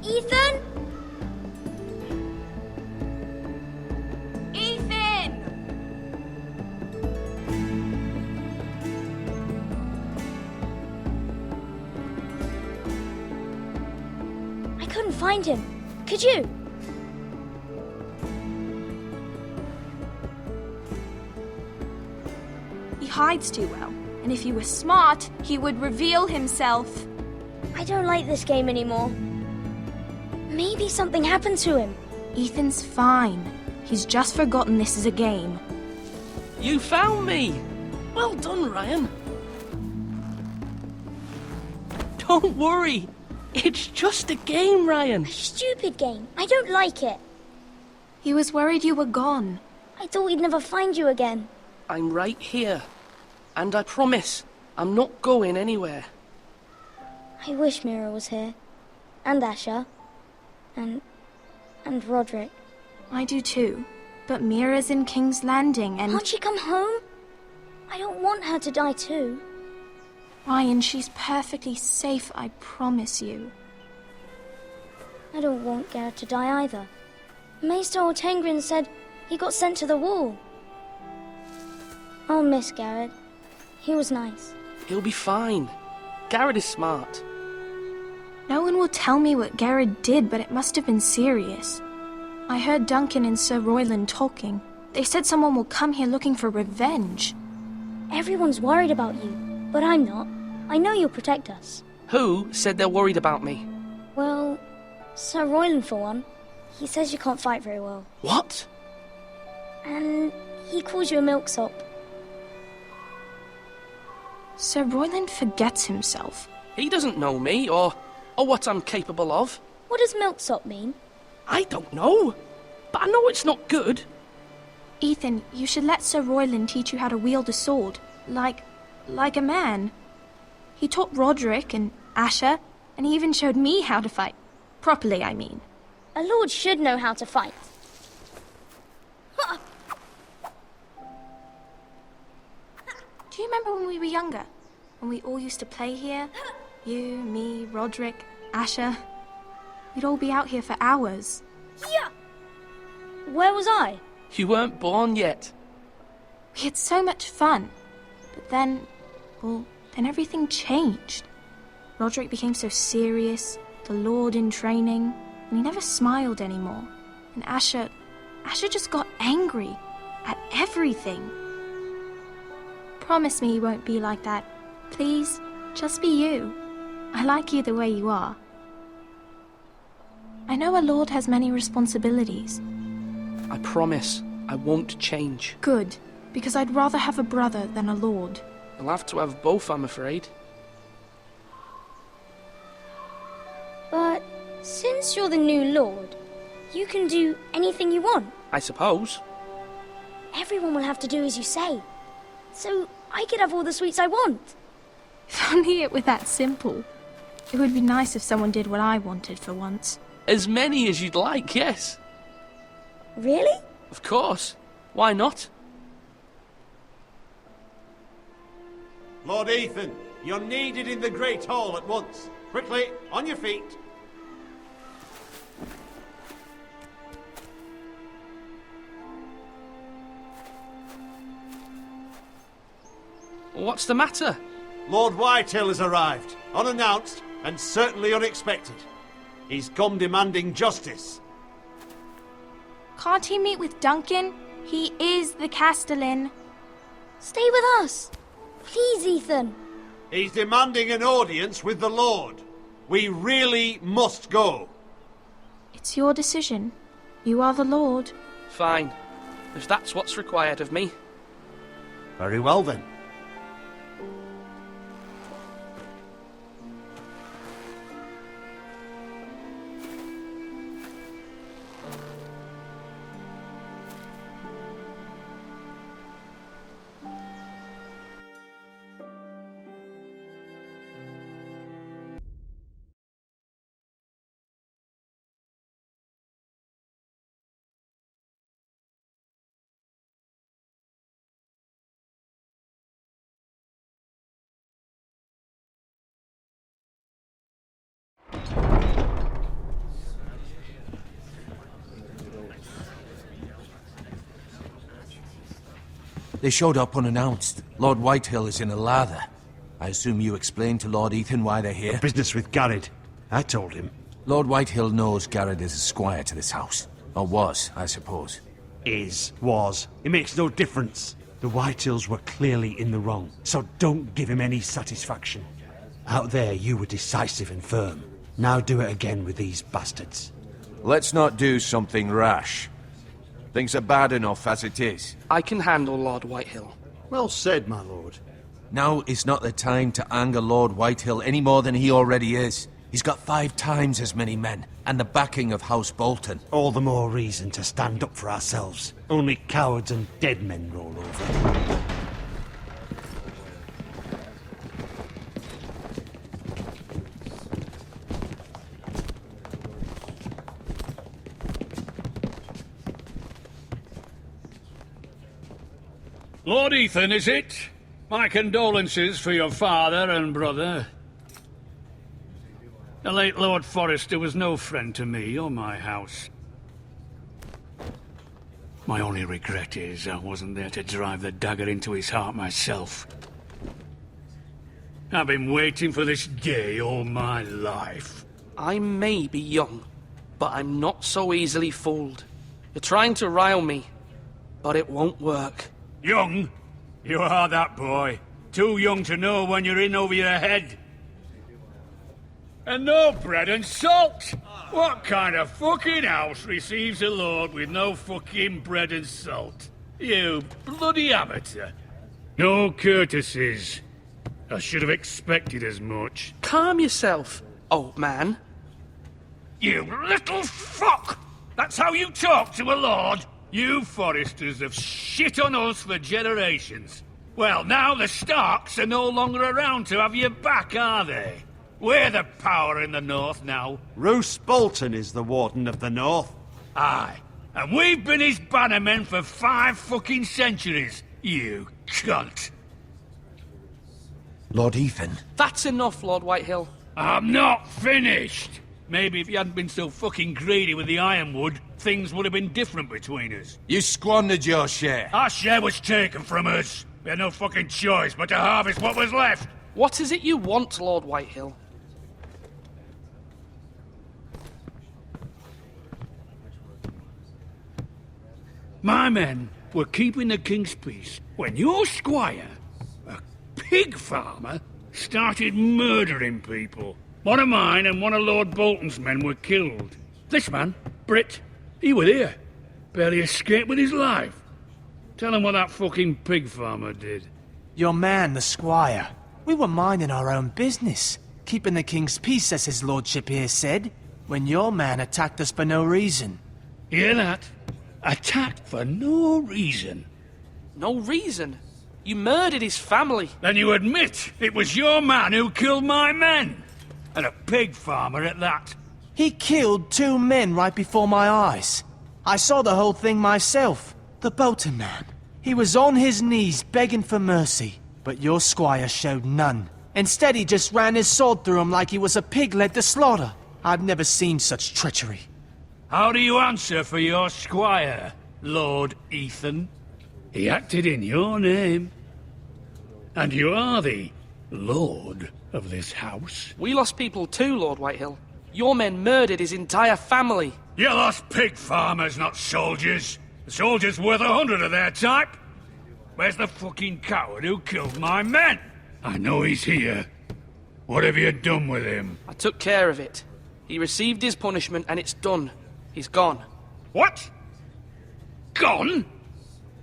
Ethan? Ethan! I couldn't find him. Could you? He hides too well, and if he were smart, he would reveal himself. I don't like this game anymore. Maybe something happened to him. Ethan's fine. He's just forgotten this is a game. You found me! Well done, Ryan. Don't worry. It's just a game, Ryan. Stupid game. I don't like it. He was worried you were gone. I thought we'd never find you again. I'm right here. And I promise, I'm not going anywhere. I wish Mira was here. And Asher. And Roderick. I do too. But Mira's in King's Landing and... Can't she come home? I don't want her to die too. Ryan, she's perfectly safe, I promise you. I don't want Garrett to die either. Maester Ortengrin said he got sent to the wall. I'll miss Garrett. He was nice. He'll be fine. Garrett is smart. No one will tell me what Garrett did, but it must have been serious. I heard Duncan and Sir Royland talking. They said someone will come here looking for revenge. Everyone's worried about you, but I'm not. I know you'll protect us. Who said they're worried about me? Well, Sir Royland for one. He says you can't fight very well. What? And he calls you a milksop. Sir Royland forgets himself. He doesn't know me or what I'm capable of. What does milksop mean? I don't know. But I know it's not good. Ethan, you should let Sir Royland teach you how to wield a sword. Like a man. He taught Roderick and Asher, and he even showed me how to fight. Properly, I mean. A lord should know how to fight. Do you remember when we were younger? When we all used to play here? You, me, Roderick, Asher. We'd all be out here for hours. Yeah. Where was I? You weren't born yet. We had so much fun. But then everything changed. Roderick became so serious, the Lord in training, and he never smiled anymore. And Asher just got angry at everything. Promise me you won't be like that. Please, just be you. I like you the way you are. I know a lord has many responsibilities. I promise I won't change. Good, because I'd rather have a brother than a lord. I'll have to have both, I'm afraid. But since you're the new lord, you can do anything you want. I suppose. Everyone will have to do as you say. So I could have all the sweets I want. If only it were that simple. It would be nice if someone did what I wanted for once. As many as you'd like, yes. Really? Of course. Why not? Lord Ethan, you're needed in the Great Hall at once. Quickly, on your feet. What's the matter? Lord Whitehill has arrived, unannounced and certainly unexpected. He's come demanding justice. Can't he meet with Duncan? He is the Castellan. Stay with us. Please, Ethan. He's demanding an audience with the Lord. We really must go. It's your decision. You are the Lord. Fine. If that's what's required of me. Very well then. They showed up unannounced. Lord Whitehill is in a lather. I assume you explained to Lord Ethan why they're here? Business with Garrett. I told him. Lord Whitehill knows Garrett is a squire to this house. Or was, I suppose. Was. It makes no difference. The Whitehills were clearly in the wrong, so don't give him any satisfaction. Out there, you were decisive and firm. Now do it again with these bastards. Let's not do something rash. Things are bad enough as it is. I can handle Lord Whitehill. Well said, my lord. Now is not the time to anger Lord Whitehill any more than he already is. He's got 5 times as many men, and the backing of House Bolton. All the more reason to stand up for ourselves. Only cowards and dead men roll over. Lord Ethan, is it? My condolences for your father and brother. The late Lord Forrester was no friend to me or my house. My only regret is I wasn't there to drive the dagger into his heart myself. I've been waiting for this day all my life. I may be young, but I'm not so easily fooled. You're trying to rile me, but it won't work. Young? You are that boy. Too young to know when you're in over your head. And no bread and salt! What kind of fucking house receives a lord with no fucking bread and salt? You bloody amateur. No courtesies. I should have expected as much. Calm yourself, old man. You little fuck! That's how you talk to a lord? You Forresters have shit on us for generations. Well, now the Starks are no longer around to have your back, are they? We're the power in the north now. Roose Bolton is the Warden of the North. Aye. And we've been his bannermen for 5 fucking centuries, you cunt. Lord Ethan. That's enough, Lord Whitehill. I'm not finished. Maybe if you hadn't been so fucking greedy with the ironwood, things would have been different between us. You squandered your share. Our share was taken from us. We had no fucking choice but to harvest what was left. What is it you want, Lord Whitehill? My men were keeping the king's peace when your squire, a pig farmer, started murdering people. One of mine and one of Lord Bolton's men were killed. This man, Britt, he was here. Barely escaped with his life. Tell him what that fucking pig farmer did. Your man, the squire. We were minding our own business. Keeping the king's peace, as his lordship here said, when your man attacked us for no reason. Hear that? Attacked for no reason. No reason? You murdered his family. Then you admit it was your man who killed my men. And a pig farmer at that. He killed 2 men right before my eyes. I saw the whole thing myself. The Bolton man. He was on his knees begging for mercy. But your squire showed none. Instead, he just ran his sword through him like he was a pig led to slaughter. I've never seen such treachery. How do you answer for your squire, Lord Ethan? He acted in your name. And you are the lord of this house. We lost people too, Lord Whitehill. Your men murdered his entire family. You lost pig farmers, not soldiers. The soldiers worth 100 of their type. Where's the fucking coward who killed my men? I know he's here. What have you done with him? I took care of it. He received his punishment and it's done. He's gone. What? Gone?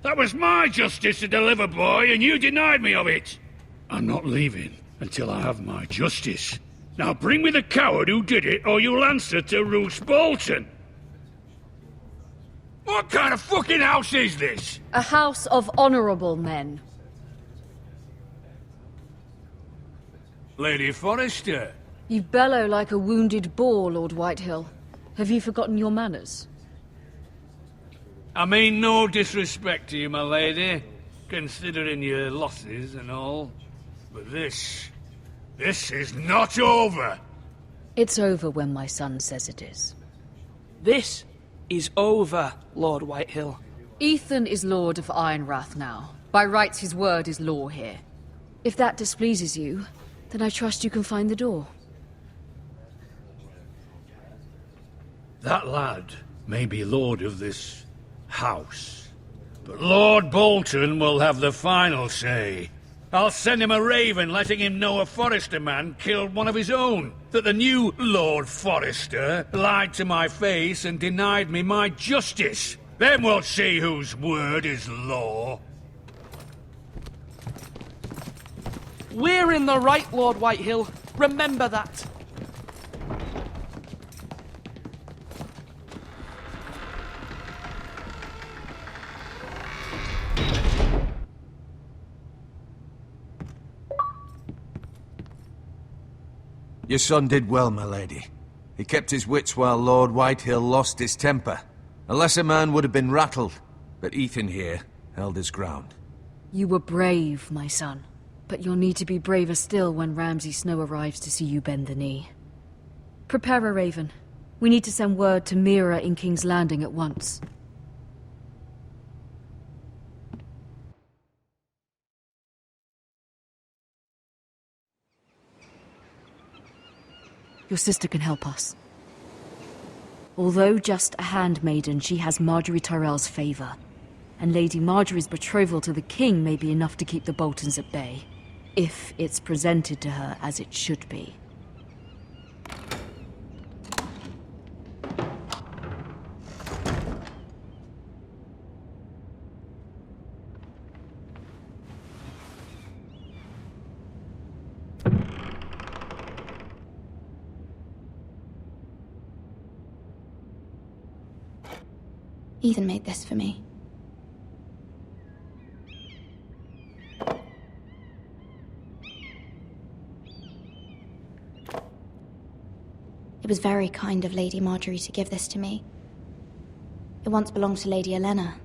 That was my justice to deliver, boy, and you denied me of it. I'm not leaving until I have my justice. Now bring me the coward who did it, or you'll answer to Roose Bolton. What kind of fucking house is this? A house of honorable men. Lady Forrester. You bellow like a wounded boar, Lord Whitehill. Have you forgotten your manners? I mean no disrespect to you, my lady, considering your losses and all. But this is not over. It's over when my son says it is. This is over, Lord Whitehill. Ethan is Lord of Ironrath now, By rights, his word is law here. If that displeases you, then I trust you can find the door. That lad may be lord of this house, but Lord Bolton will have the final say. I'll send him a raven letting him know a Forrester man killed one of his own, that the new Lord Forrester lied to my face and denied me my justice. Then we'll see whose word is law. We're in the right, Lord Whitehill. Remember that. Your son did well, my lady. He kept his wits while Lord Whitehill lost his temper. A lesser man would have been rattled, but Ethan here held his ground. You were brave, my son. But you'll need to be braver still when Ramsay Snow arrives to see you bend the knee. Prepare a raven. We need to send word to Mira in King's Landing at once. Your sister can help us. Although just a handmaiden, she has Marjorie Tyrell's favor. And Lady Marjorie's betrothal to the king may be enough to keep the Boltons at bay. If it's presented to her as it should be. Ethan made this for me. It was very kind of Lady Marjorie to give this to me. It once belonged to Lady Elena.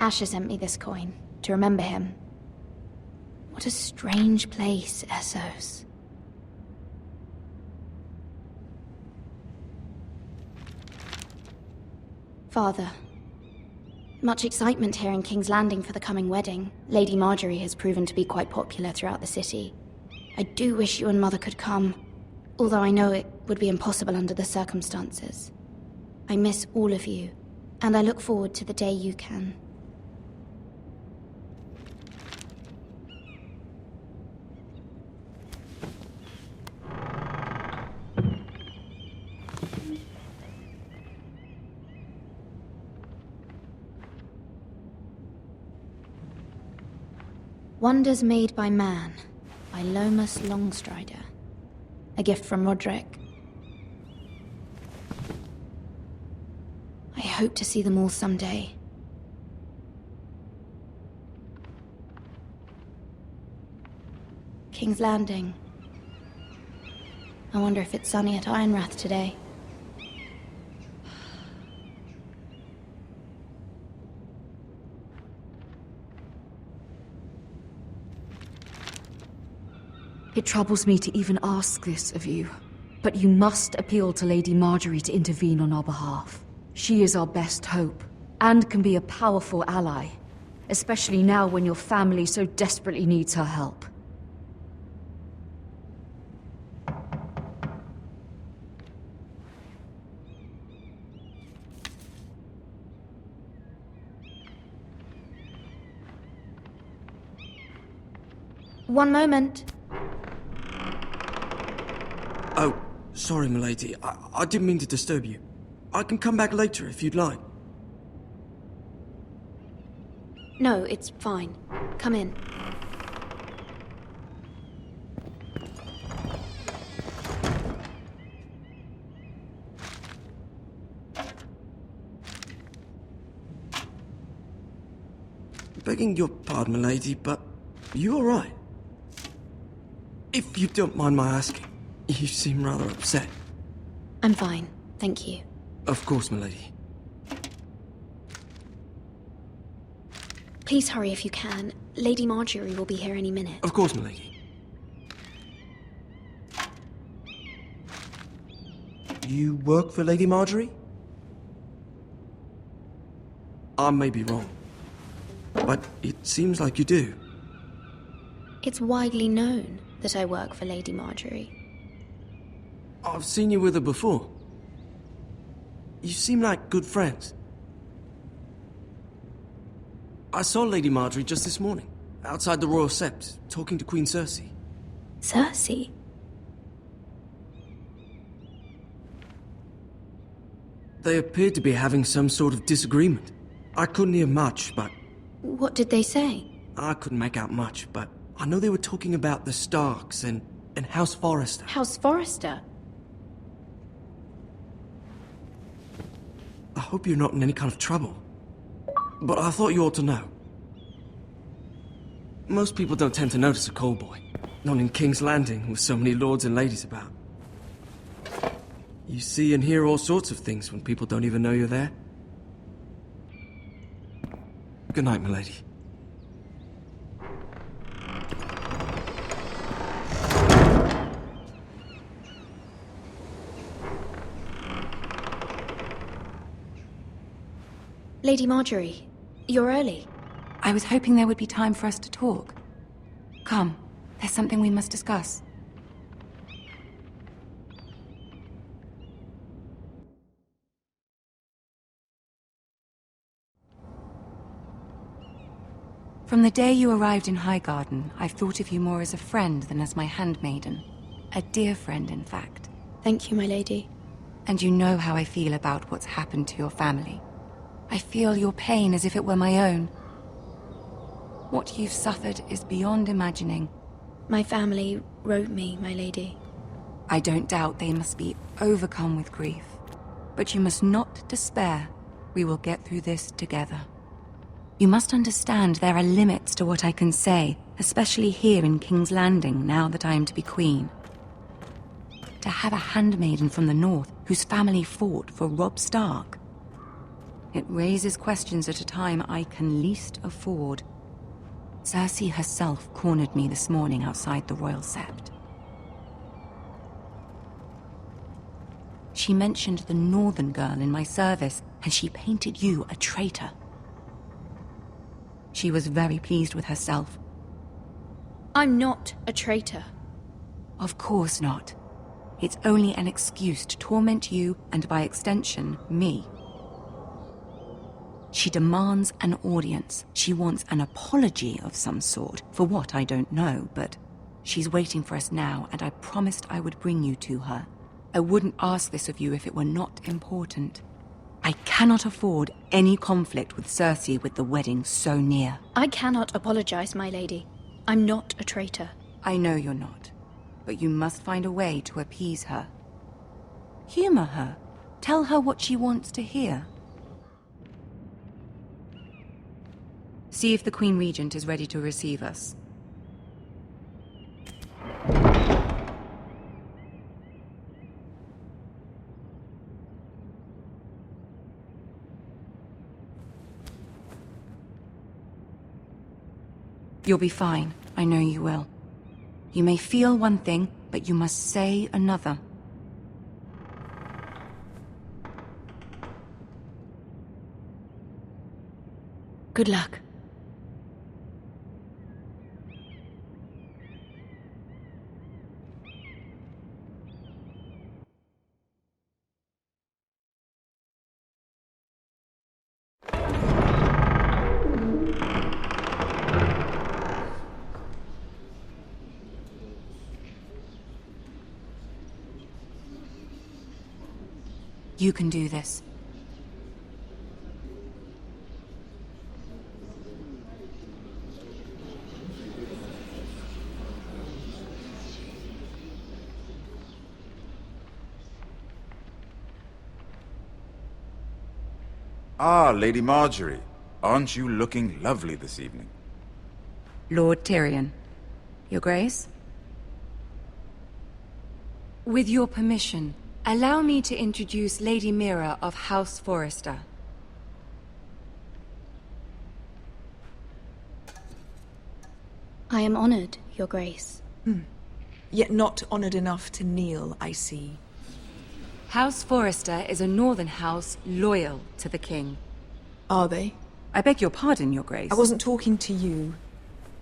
Asher sent me this coin to remember him. What a strange place, Essos. Father. Much excitement here in King's Landing for the coming wedding. Lady Marjorie has proven to be quite popular throughout the city. I do wish you and Mother could come, although I know it would be impossible under the circumstances. I miss all of you, and I look forward to the day you can. Wonders Made by Man, by Lomas Longstrider. A gift from Roderick. I hope to see them all someday. King's Landing. I wonder if it's sunny at Ironrath today. It troubles me to even ask this of you, but you must appeal to Lady Marjorie to intervene on our behalf. She is our best hope, and can be a powerful ally, especially now when your family so desperately needs her help. One moment. Oh, sorry, milady. I didn't mean to disturb you. I can come back later if you'd like. No, it's fine. Come in. Begging your pardon, milady, but are you alright? If you don't mind my asking, you seem rather upset. I'm fine, thank you. Of course, milady. Please hurry if you can. Lady Marjorie will be here any minute. Of course, milady. You work for Lady Marjorie? I may be wrong, but it seems like you do. It's widely known that I work for Lady Marjorie. I've seen you with her before. You seem like good friends. I saw Lady Marjorie just this morning, outside the Royal Sept, talking to Queen Cersei. Cersei? They appeared to be having some sort of disagreement. I couldn't hear much, but What did they say? I couldn't make out much, but I know they were talking about the Starks and House Forrester. House Forrester? I hope you're not in any kind of trouble. But I thought you ought to know. Most people don't tend to notice a call boy. Not in King's Landing with so many lords and ladies about. You see and hear all sorts of things when people don't even know you're there. Good night, milady. Lady Marjorie, you're early. I was hoping there would be time for us to talk. Come, there's something we must discuss. From the day you arrived in Highgarden, I've thought of you more as a friend than as my handmaiden. A dear friend, in fact. Thank you, my lady. And you know how I feel about what's happened to your family. I feel your pain as if it were my own. What you've suffered is beyond imagining. My family wrote me, my lady. I don't doubt they must be overcome with grief. But you must not despair. We will get through this together. You must understand there are limits to what I can say, especially here in King's Landing, now that I am to be queen. To have a handmaiden from the north whose family fought for Robb Stark. It raises questions at a time I can least afford. Cersei herself cornered me this morning outside the Royal Sept. She mentioned the northern girl in my service, and she painted you a traitor. She was very pleased with herself. I'm not a traitor. Of course not. It's only an excuse to torment you, and by extension, me. She demands an audience. She wants an apology of some sort. For what, I don't know, but she's waiting for us now, and I promised I would bring you to her. I wouldn't ask this of you if it were not important. I cannot afford any conflict with Cersei with the wedding so near. I cannot apologize, my lady. I'm not a traitor. I know you're not, but you must find a way to appease her. Humor her. Tell her what she wants to hear. See if the Queen Regent is ready to receive us. You'll be fine. I know you will. You may feel one thing, but you must say another. Good luck. You can do this. Ah, Lady Marjorie. Aren't you looking lovely this evening? Lord Tyrion. Your Grace? With your permission, allow me to introduce Lady Mira of House Forrester. I am honored, Your Grace. Yet not honored enough to kneel, I see. House Forrester is a northern house loyal to the king. Are they? I beg your pardon, Your Grace. I wasn't talking to you.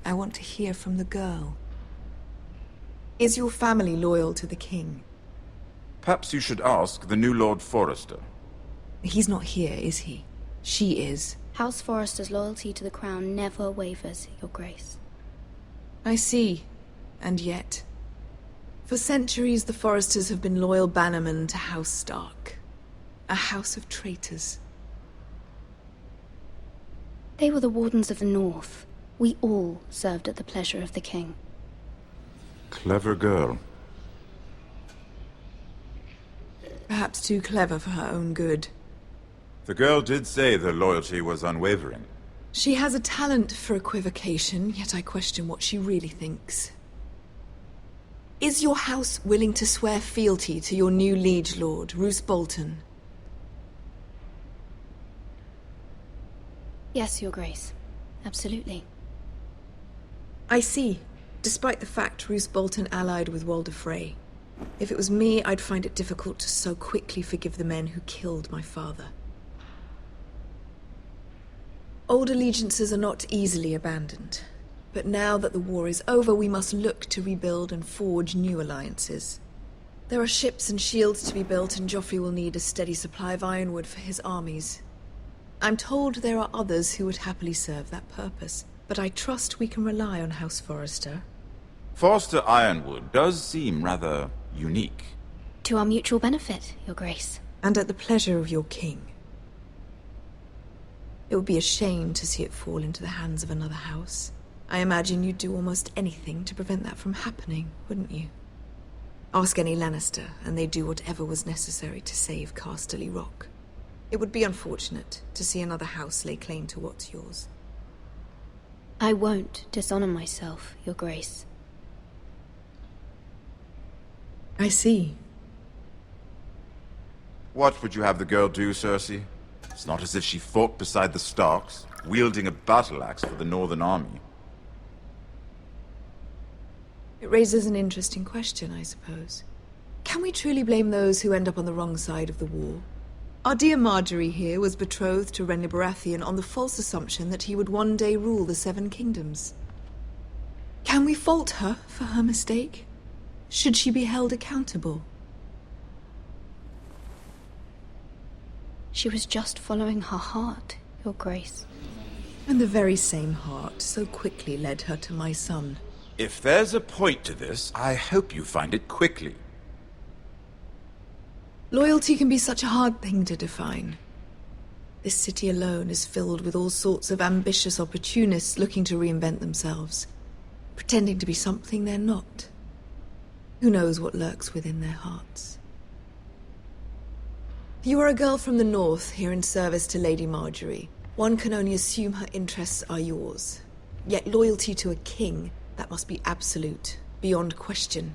I want to hear from the girl. Is your family loyal to the king? Perhaps you should ask the new Lord Forrester. He's not here, is he? She is. House Forrester's loyalty to the crown never wavers, Your Grace. I see. And yet... For centuries, the Forresters have been loyal bannermen to House Stark. A house of traitors. They were the Wardens of the North. We all served at the pleasure of the king. Clever girl. Perhaps too clever for her own good. The girl did say their loyalty was unwavering. She has a talent for equivocation, yet I question what she really thinks. Is your house willing to swear fealty to your new liege lord, Roose Bolton? Yes, Your Grace. Absolutely. I see. Despite the fact Roose Bolton allied with Walder Frey. If it was me, I'd find it difficult to so quickly forgive the men who killed my father. Old allegiances are not easily abandoned. But now that the war is over, we must look to rebuild and forge new alliances. There are ships and shields to be built, and Joffrey will need a steady supply of ironwood for his armies. I'm told there are others who would happily serve that purpose, but I trust we can rely on House Forrester. Forrester Ironwood does seem rather unique. To our mutual benefit, Your Grace. And at the pleasure of your king. It would be a shame to see it fall into the hands of another house. I imagine you'd do almost anything to prevent that from happening, wouldn't you? Ask any Lannister, and they'd do whatever was necessary to save Casterly Rock. It would be unfortunate to see another house lay claim to what's yours. I won't dishonor myself, Your Grace. I see. What would you have the girl do, Cersei? It's not as if she fought beside the Starks, wielding a battle axe for the Northern Army. It raises an interesting question, I suppose. Can we truly blame those who end up on the wrong side of the war? Our dear Marjorie here was betrothed to Renly Baratheon on the false assumption that he would one day rule the Seven Kingdoms. Can we fault her for her mistake? Should she be held accountable? She was just following her heart, Your Grace. And the very same heart so quickly led her to my son. If there's a point to this, I hope you find it quickly. Loyalty can be such a hard thing to define. This city alone is filled with all sorts of ambitious opportunists looking to reinvent themselves, pretending to be something they're not. Who knows what lurks within their hearts? You are a girl from the north, here in service to Lady Marjorie. One can only assume her interests are yours. Yet loyalty to a king, that must be absolute, beyond question.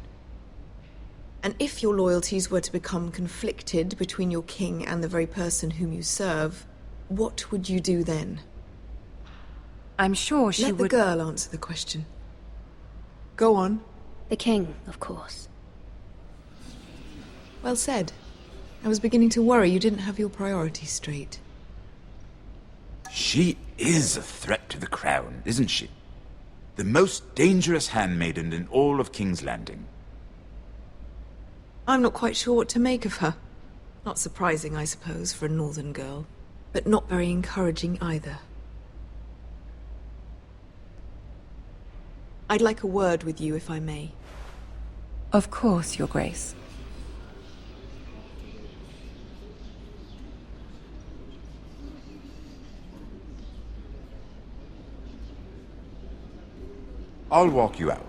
And if your loyalties were to become conflicted between your king and the very person whom you serve, what would you do then? I'm sure she would... Let the girl answer the question. Go on. The king, of course. Well said. I was beginning to worry you didn't have your priorities straight. She is a threat to the crown, isn't she? The most dangerous handmaiden in all of King's Landing. I'm not quite sure what to make of her. Not surprising, I suppose, for a northern girl, but not very encouraging either. I'd like a word with you, if I may. Of course, Your Grace. I'll walk you out.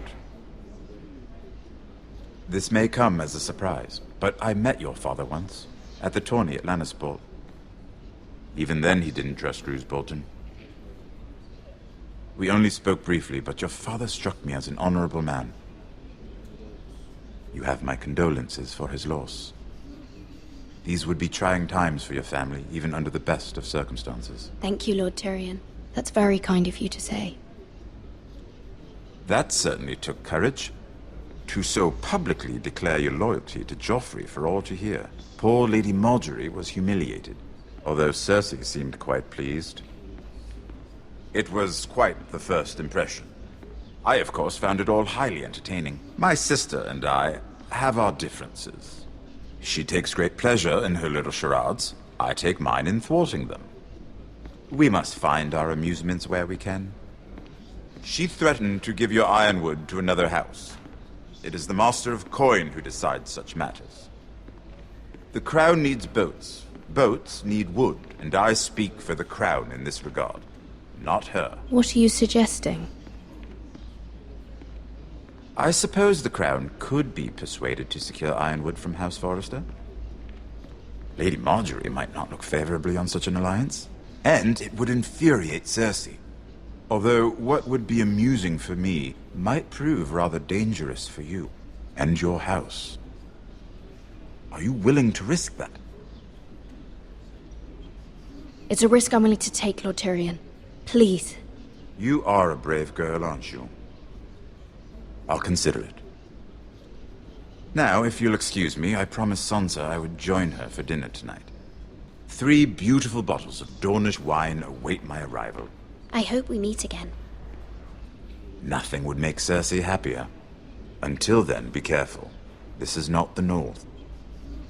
This may come as a surprise, but I met your father once, at the tourney at Lannisport. Even then he didn't trust Roose Bolton. We only spoke briefly, but your father struck me as an honorable man. You have my condolences for his loss. These would be trying times for your family, even under the best of circumstances. Thank you, Lord Tyrion. That's very kind of you to say. That certainly took courage. To so publicly declare your loyalty to Joffrey for all to hear. Poor Lady Marjorie was humiliated, although Cersei seemed quite pleased. It was quite the first impression. I, of course, found it all highly entertaining. My sister and I have our differences. She takes great pleasure in her little charades. I take mine in thwarting them. We must find our amusements where we can. She threatened to give your ironwood to another house. It is the Master of Coin who decides such matters. The Crown needs boats. Boats need wood, and I speak for the Crown in this regard, not her. What are you suggesting? I suppose the Crown could be persuaded to secure ironwood from House Forrester. Lady Marjorie might not look favorably on such an alliance, and it would infuriate Cersei. Although what would be amusing for me might prove rather dangerous for you and your house. Are you willing to risk that? It's a risk I'm willing to take, Lord Tyrion. Please. You are a brave girl, aren't you? I'll consider it. Now, if you'll excuse me, I promised Sansa I would join her for dinner tonight. 3 beautiful bottles of Dornish wine await my arrival. I hope we meet again. Nothing would make Cersei happier. Until then, be careful. This is not the North.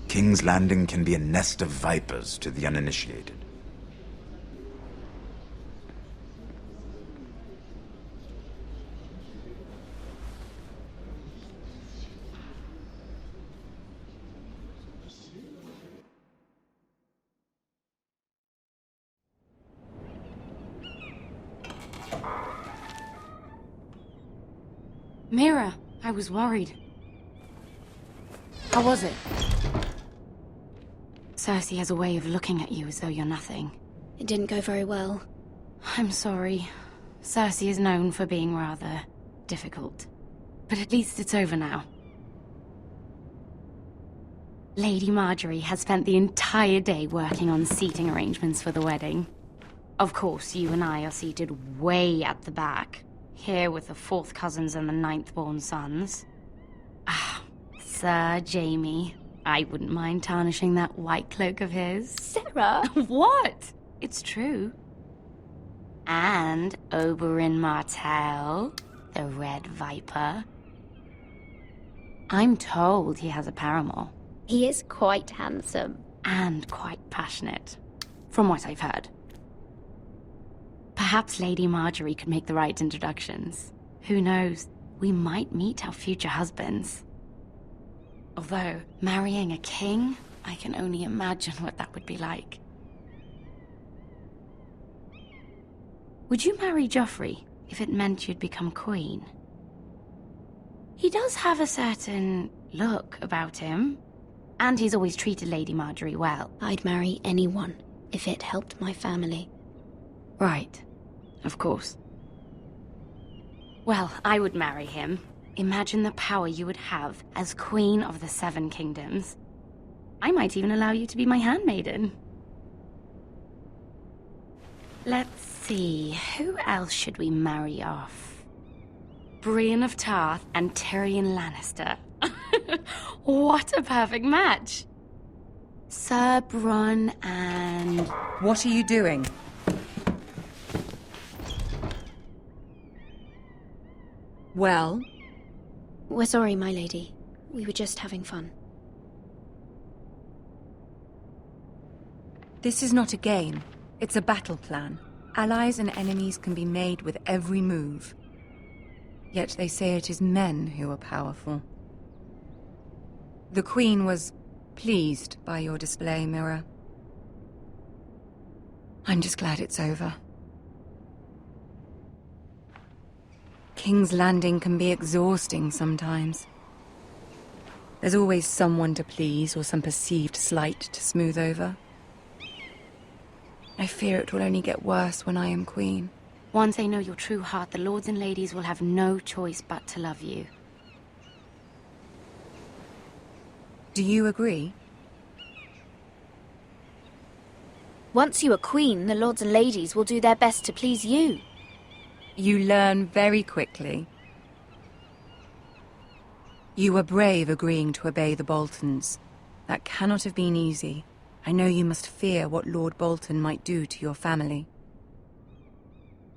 King's Landing can be a nest of vipers to the uninitiated. Mira, I was worried. How was it? Cersei has a way of looking at you as though you're nothing. It didn't go very well. I'm sorry. Cersei is known for being rather difficult. But at least it's over now. Lady Marjorie has spent the entire day working on seating arrangements for the wedding. Of course, you and I are seated way at the back. Here with the 4th cousins and the 9th-born sons. Ah, Sir Jaime. I wouldn't mind tarnishing that white cloak of his. Sarah! What? It's true. And Oberyn Martell, the Red Viper. I'm told he has a paramour. He is quite handsome. And quite passionate, from what I've heard. Perhaps Lady Marjorie could make the right introductions. Who knows? We might meet our future husbands. Although, marrying a king, I can only imagine what that would be like. Would you marry Joffrey if it meant you'd become queen? He does have a certain look about him, and he's always treated Lady Marjorie well. I'd marry anyone if it helped my family. Right. Of course. Well, I would marry him. Imagine the power you would have as Queen of the 7 Kingdoms. I might even allow you to be my handmaiden. Let's see, who else should we marry off? Brienne of Tarth and Tyrion Lannister. What a perfect match! Sir Bronn and... What are you doing? Well? We're sorry, my lady. We were just having fun. This is not a game. It's a battle plan. Allies and enemies can be made with every move. Yet they say it is men who are powerful. The Queen was pleased by your display, Mira. I'm just glad it's over. King's Landing can be exhausting sometimes. There's always someone to please or some perceived slight to smooth over. I fear it will only get worse when I am queen. Once they know your true heart, the lords and ladies will have no choice but to love you. Do you agree? Once you are queen, the lords and ladies will do their best to please you. You learn very quickly. You were brave agreeing to obey the Boltons. That cannot have been easy. I know you must fear what Lord Bolton might do to your family.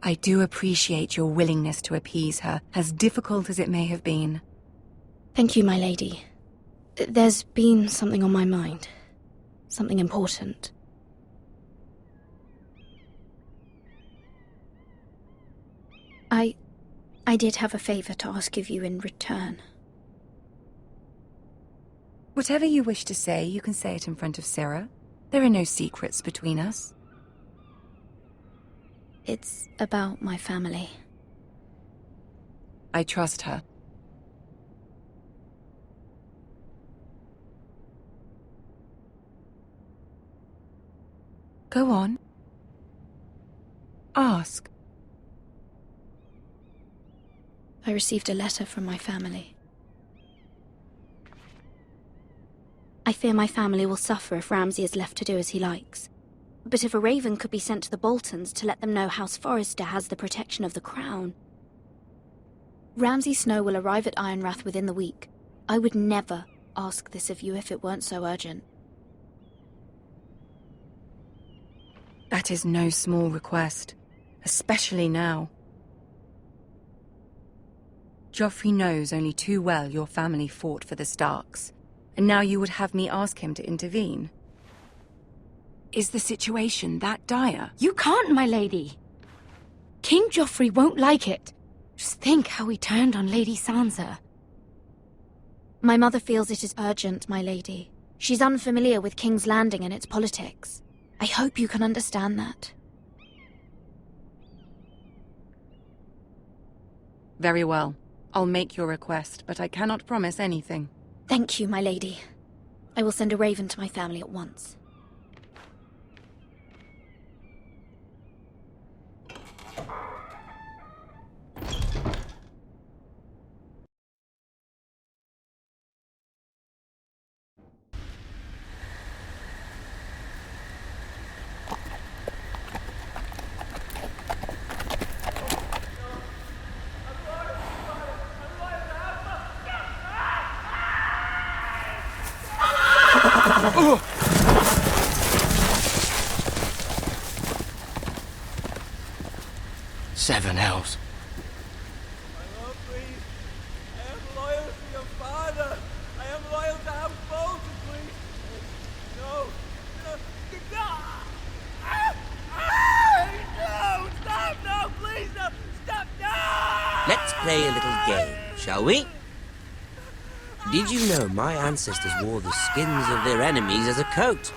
I do appreciate your willingness to appease her, as difficult as it may have been. Thank you, my lady. There's been something on my mind. Something important. I did have a favor to ask of you in return. Whatever you wish to say, you can say it in front of Sarah. There are no secrets between us. It's about my family. I trust her. Go on. Ask. I received a letter from my family. I fear my family will suffer if Ramsay is left to do as he likes. But if a raven could be sent to the Boltons to let them know House Forrester has the protection of the crown. Ramsay Snow will arrive at Ironrath within the week. I would never ask this of you if it weren't so urgent. That is no small request, especially now. Joffrey knows only too well your family fought for the Starks, and now you would have me ask him to intervene. Is the situation that dire? You can't, my lady! King Joffrey won't like it. Just think how he turned on Lady Sansa. My mother feels it is urgent, my lady. She's unfamiliar with King's Landing and its politics. I hope you can understand that. Very well. I'll make your request, but I cannot promise anything. Thank you, my lady. I will send a raven to my family at once. Seven hells. I love Greece. I am loyal to your father. I am loyal to House Bolton, please. No. No, stop, no, please, no, stop, no! Let's play a little game, shall we? Did you know my ancestors wore the skins of their enemies as a coat?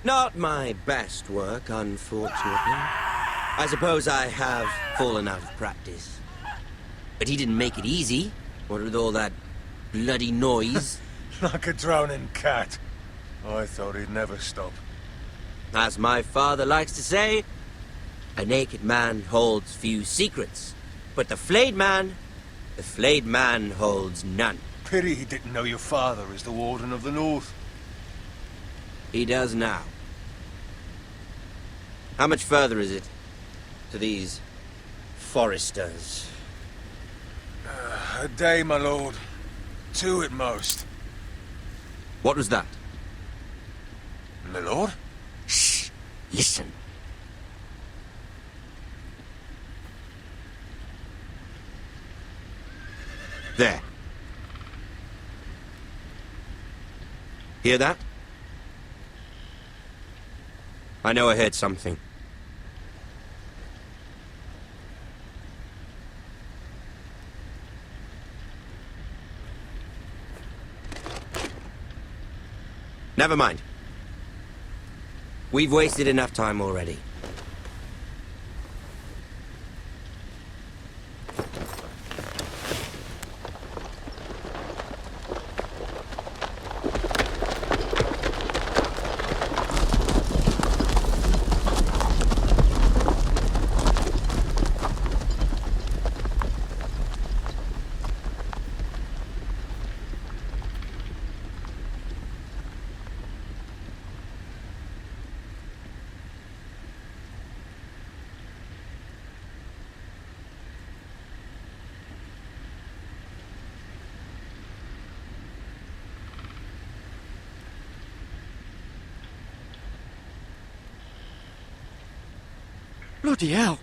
Not my best work, unfortunately. I suppose I have fallen out of practice. But he didn't make it easy, what with all that bloody noise. Like a drowning cat. I thought he'd never stop. As my father likes to say, a naked man holds few secrets, but the flayed man holds none. Pity he didn't know your father is the Warden of the North. He does now. How much further is it to these foresters? A day, my lord. 2 at most. What was that? My lord? Shh! Listen. There. Hear that? I know I heard something. Never mind. We've wasted enough time already. Bloody hell!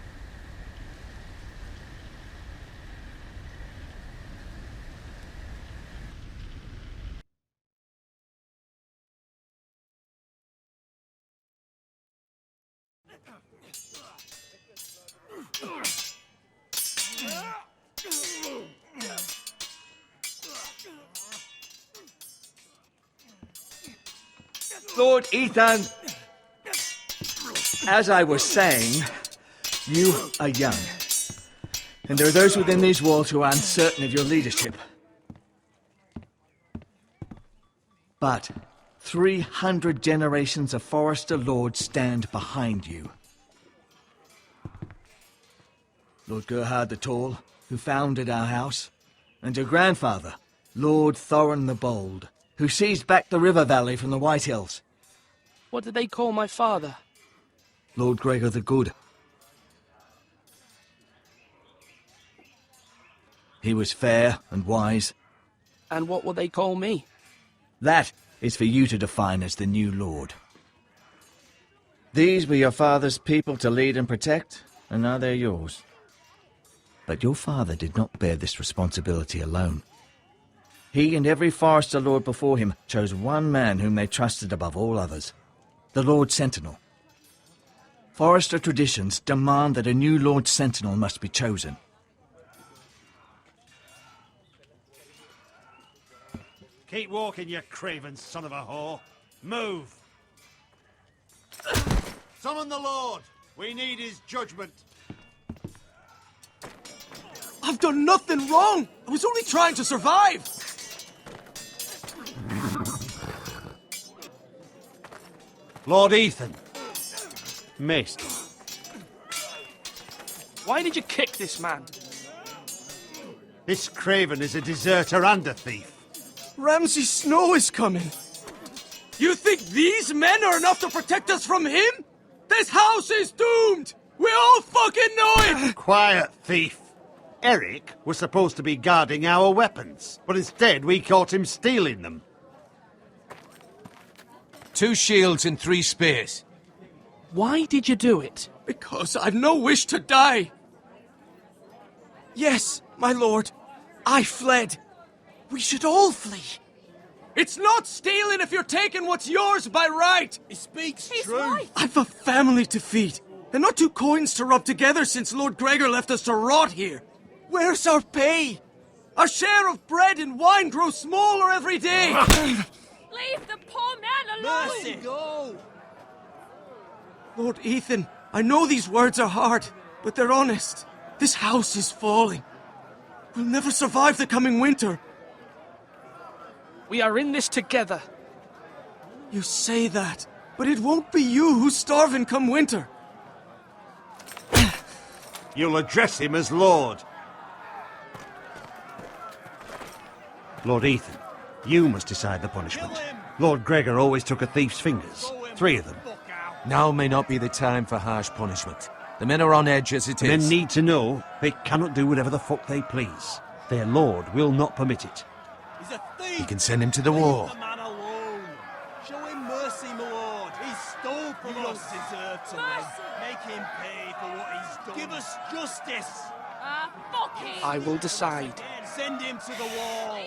Lord Ethan, as I was saying, you are young. And there are those within these walls who are uncertain of your leadership. But 300 generations of Forester Lords stand behind you. Lord Gerhard the Tall, who founded our house, and your grandfather, Lord Thorin the Bold, who seized back the river valley from the White Hills. What did they call my father? Lord Gregor the Good. He was fair and wise. And what will they call me? That is for you to define as the new lord. These were your father's people to lead and protect, and now they're yours. But your father did not bear this responsibility alone. He and every Forester Lord before him chose one man whom they trusted above all others, the Lord Sentinel. Forester traditions demand that a new Lord Sentinel must be chosen. Keep walking, you craven son of a whore. Move! Summon the Lord! We need his judgment. I've done nothing wrong! I was only trying to survive! Lord Ethan. Missed. Why did you kick this man? This craven is a deserter and a thief. Ramsay Snow is coming! You think these men are enough to protect us from him? This house is doomed! We all fucking know it! Quiet, thief. Eric was supposed to be guarding our weapons, but instead we caught him stealing them. 2 shields and 3 spears. Why did you do it? Because I've no wish to die. Yes, my lord, I fled. We should all flee. It's not stealing if you're taking what's yours by right. He speaks He's truth. right. I've a family to feed, and not 2 coins to rub together since Lord Gregor left us to rot here. Where's our pay? Our share of bread and wine grows smaller every day. Leave the poor man alone! Mercy, go! Lord Ethan, I know these words are hard, but they're honest. This house is falling. We'll never survive the coming winter. We are in this together. You say that, but it won't be you who's starving come winter. You'll address him as Lord. Lord Ethan, you must decide the punishment. Lord Gregor always took a thief's fingers. 3 of them. Now may not be the time for harsh punishment. The men are on edge as it is. Men need to know they cannot do whatever the fuck they please. Their lord will not permit it. He's a thief! You can send him to the wall. Leave the man alone. Show him mercy, my lord. He stole from us. You don't deserve to live. Make him pay for what he's done. Give us justice. Fuck him! I will decide. Send him to the wall.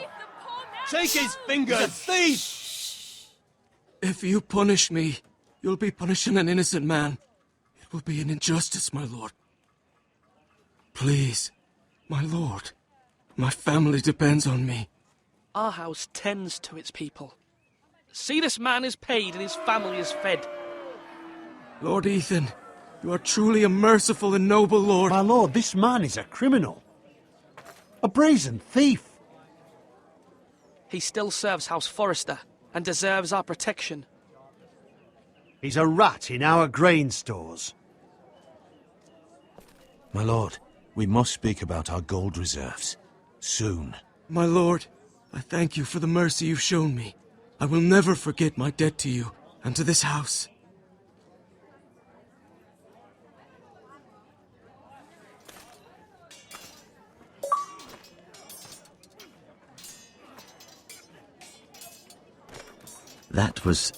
Take his fingers. He's a thief! If you punish me, you'll be punishing an innocent man. It will be an injustice, my lord. Please, my lord. My family depends on me. Our house tends to its people. See, this man is paid and his family is fed. Lord Ethan, you are truly a merciful and noble lord. My lord, this man is a criminal. A brazen thief. He still serves House Forester and deserves our protection. He's a rat in our grain stores. My lord, we must speak about our gold reserves. Soon. My lord, I thank you for the mercy you've shown me. I will never forget my debt to you and to this house. That was